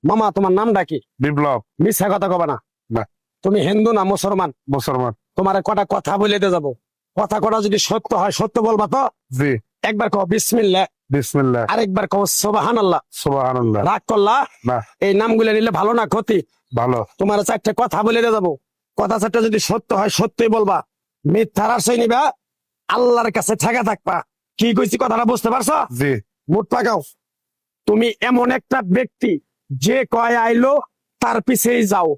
মামা তোমার নামটা কি? বিপ্লব। মিথ্যা কথা কবে না। না। তুমি হিন্দু না মুসলমান? মুসলমান। তোমার কটা কথা বলে দিয়ে যাবো, কথা কটা যদি সত্য হয় সত্য বলবা তো? জি। একবার কও বিসমিল্লাহ। বিসমিল্লাহ। আরেকবার কও সুবহানাল্লাহ। সুবহানাল্লাহ। রাগ করলা? না। এই নামগুলো নিলে ভালো না ক্ষতি? ভালো। তোমার চারটে কথা বলে দিয়ে যাবো, কথা চারটা যদি সত্য হয় সত্যই বলবা, মিথ্যার আশ্রয় নিবা, আল্লাহর কাছে ঠেকা থাকবা। কি কইছি কথাটা বুঝতে পারছো? জি। মুঠ পাকাও। তুমি এমন একটা ব্যক্তি যে কয় আইলো তার পিছেই যাও,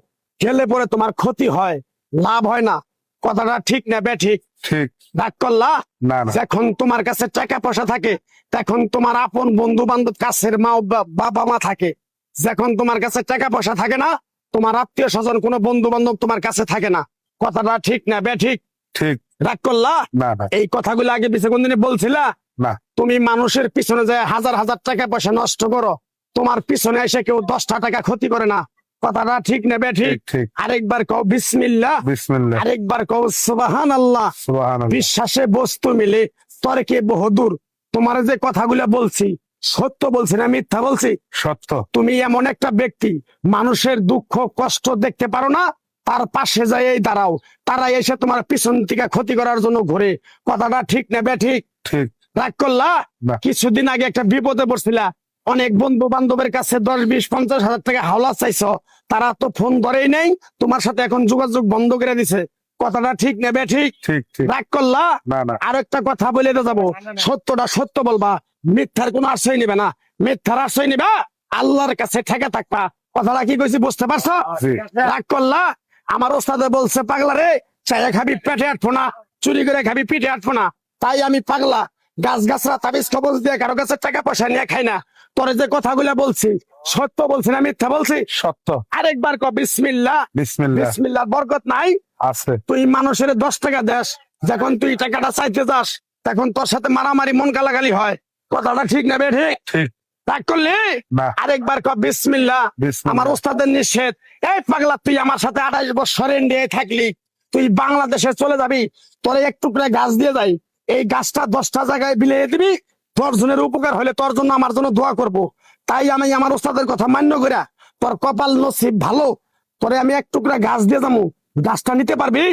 গেলে পরে তোমার ক্ষতি হয়, লাভ হয় না। কথাটা ঠিক না বে ঠিক? ঠিক। রাগ করলা? না না। যখন তোমার কাছে টাকা পয়সা থাকে তখন তোমার আপন বন্ধু বান্ধব, কাছের মা বাবা মা থাকে। যখন তোমার কাছে টাকা পয়সা থাকে না, তোমার আত্মীয় স্বজন কোনো বন্ধু বান্ধব তোমার কাছে থাকে না। কথাটা ঠিক না বে ঠিক? ঠিক। রাগ করলা? না না। এই কথাগুলো আগে পিছে কোনদিন বলছিলা? না। তুমি মানুষের পিছনে যায় হাজার হাজার টাকা পয়সা নষ্ট করো, তোমার পিছনে এসে কেউ 10টা টাকা ক্ষতি করে না। কথাটা ঠিক নেবে ঠিক? ঠিক। আরেকবার কও বিসমিল্লাহ। বিসমিল্লাহ। আরেকবার কও সুবহানাল্লাহ। সুবহানাল্লাহ। বিশ্বাসে বস্তু মিলে তর্কে বহুদূর। তোমার যে কথাগুলো বলছি সত্য বলছি না মিথ্যা বলছি? সত্য। তুমি এমন একটা ব্যক্তি, মানুষের দুঃখ কষ্ট দেখতে পারো না, তার পাশে যাই দাঁড়াও, তারা এসে তোমার পিছন থেকে ক্ষতি করার জন্য ঘুরে। কথাটা ঠিক নেবে ঠিক? ঠিক। রাগ করলা? না। কিছুদিন আগে একটা বিপদে পড়ছিলা, অনেক বন্ধু বান্ধবের কাছে 10, 20, 50 হাজার টাকা হাওলা চাইছো, তারা তো ফোন ধরেই নেই, তোমার সাথে এখন যোগাযোগ বন্ধ করে দিছে। কথাটা ঠিক নেবে ঠিক? ঠিক। ঠিক। রাগ করলা? না না। আর একটা কথা বলে যাবো, সত্যটা সত্য বলবা, মিথ্যার কোনো আশ্রয় নিবে না। মিথ্যার আশ্রয় নিবা, আল্লাহর কাছে ঠেকে থাকবা। কথাটা কি কইছি বুঝতে পারছো? জি। রাগ করলা? আমার ওস্তাদে বলছে পাগলা রে, চাইয়া খাবি পেটে আটবো না, চুরি করে খাবি পিঠে আটবো না। তাই আমি পাগলা, গাছ গাছরা তাবিজ কবজ দিয়ে কারো কাছে টাকা পয়সা নিয়ে খাই না। তোরে যে কথাগুলো বলছি সত্য বলছি না মিথ্যা বলছি? সত্য। আরেকবার ক বিসমিল্লাহ। বিসমিল্লাহ। বিসমিল্লাহ বরকত নাই? আছে। তুই মানুষের 10 টাকা দেস, যখন তুই টাকাটা চাইতে যাস তখন তোর সাথে মারামারি মন গালাগালি হয়। কথাটা ঠিক না বে ঠিক? ঠিক। রাগ করলি? না। আরেকবার ক বিসমিল্লাহ। বিসমিল্লাহ। আমার ওস্তাদের নিষেধ। এই পাগলা, তুই আমার সাথে 28 বছর ইন্ডিয়ায় থাকলি, তুই বাংলাদেশে চলে যাবি, তোরে এক টুকরা গাছ দিয়ে যাই, এই গাছটা 10টা জায়গায় বিলিয়ে দিবি, তোর জনের উপকার হলে তোর জন্য আমার জন্য দোয়া করব। তাই আমি আমার ওস্তাদের কথা মান্য করিয়া, তোর কপাল নসিব ভালো, তোরে আমি এক টুকরা গাছ দিয়ে যাবো, গাছটা নিতে পারবি?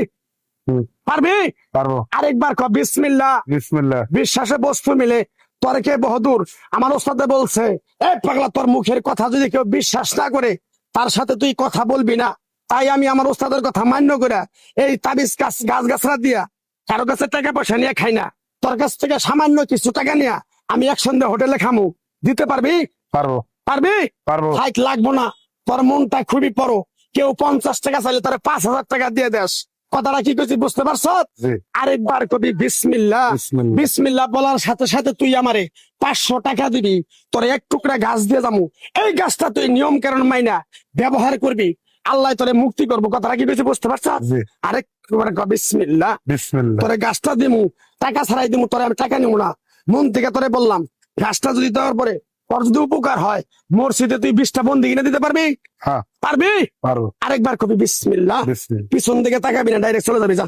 পারবি? পারবো। আরেকবার ক বিসমিল্লাহ। বিসমিল্লাহ। বিশ্বাসে বস্তু মিলে তর্কে বহুদূর। আমার ওস্তাদে বলছে, এই পাগলা, তোর মুখের কথা যদি কেউ বিশ্বাস না করে তার সাথে তুই কথা বলবি না। তাই আমি আমার ওস্তাদের কথা মান্য করে এই তাবিজ গাছ গাছরা দিয়া কারো কাছে টাকা পয়সা নিয়ে খাই না। তোর কাছ থেকে সামান্য কিছু টাকা নিয়ে আমি একসঙ্গে হোটেলে খামু, দিতে পারবি? পারবো। পারবি? পারবো। হাইট লাগবো না, তোর মনটা খুবই বড়। কেউ 50 টাকা চাইলে তারা 5,000 টাকা দিয়ে দেস। কথাটা কি করছি বুঝতে পারছ? জি। আরেকবার কবি বিসমিল্লাহ। বিসমিল্লাহ। বিসমিল্লাহ বলার সাথে সাথে তুই আমারে 500 টাকা দিবি, তোর এক টুকরা গাছ দিয়ে যাবো, এই গাছটা তুই নিয়ম কারণ মাইনা ব্যবহার করবি, আল্লাহ তোরে মুক্তি করবো। কথাটা কি কইছি বুঝতে পারছ? জি। আরেকবার ক বিসমিল্লাহ। বিসমিল্লাহ। তোরে গাছটা দিমু, টাকা ছাড়াই দিমু, তোরে আমি টাকা নিবো না, মন থেকে তোরে বললাম। গাছটা যদি দেওয়ার পরে তোর যদি উপকার হয়, মসজিদে তুই 20টা বন্দি কিনে দিতে পারবি? হ্যাঁ পারবি? পারবো। আরেকবার কবি বিসমিল্লাহ। বিসমিল্লাহ। পিছন দিকে তাকাবি না, ডাইরেক্ট চলে যাবি, যা।